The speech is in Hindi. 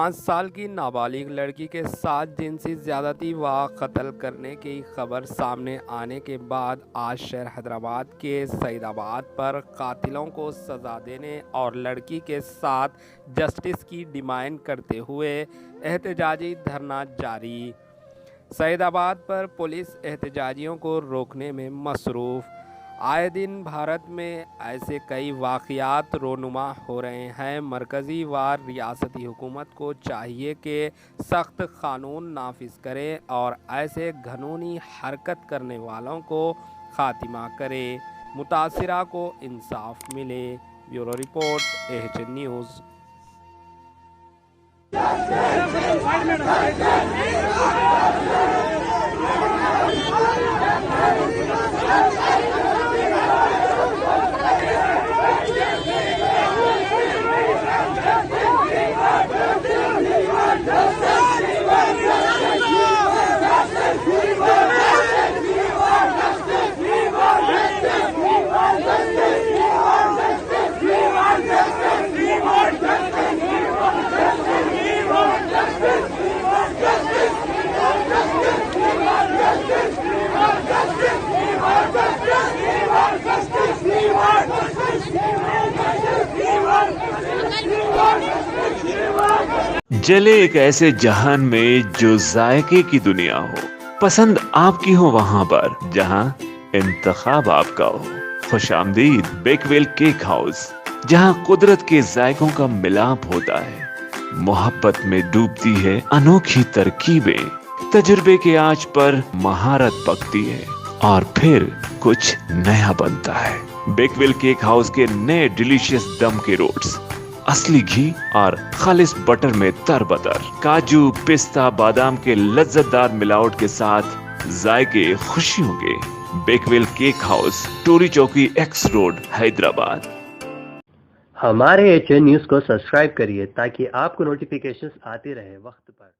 5 साल की नाबालिग लड़की के साथ जिनसी ज़्यादती व कत्ल करने की खबर सामने आने के बाद आज शहर हैदराबाद के सईदाबाद पर कातिलों को सज़ा देने और लड़की के साथ जस्टिस की डिमांड करते हुए एहतजाजी धरना जारी। सईदाबाद पर पुलिस एहतजाजियों को रोकने में मसरूफ़। आए दिन भारत में ऐसे कई वाक़यात रोनुमा हो रहे हैं। मरकज़ी व रियासती हुकूमत को चाहिए कि सख्त क़ानून नाफिज करे और ऐसे घिनौनी हरकत करने वालों को ख़ात्मा करे, मुतासिरा को इंसाफ मिले। Bureau report, AHN news. जले एक ऐसे जहान में जो जायके की दुनिया हो, पसंद आपकी हो वहां पर जहां इंतखाब आपका हो। खुशामदीद बेकवेल केक हाउस, जहां कुदरत के जायकों का मिलाप होता है, मोहब्बत में डूबती है अनोखी तरकीबें, तजुर्बे के आंच पर महारत पकती है और फिर कुछ नया बनता है। बेकवेल केक हाउस के नए डिलीशियस दम के रोट्स, असली घी और खालिस बटर में तरबतर, काजू, पिस्ता, बादाम के लज्जतदार मिलावट के साथ जायके खुशियों के। बेकवेल केक हाउस, टोरी चौकी, एक्स रोड, हैदराबाद। हमारे HN न्यूज़ को सब्सक्राइब करिए ताकि आपको नोटिफिकेशंस आते रहे वक्त पर।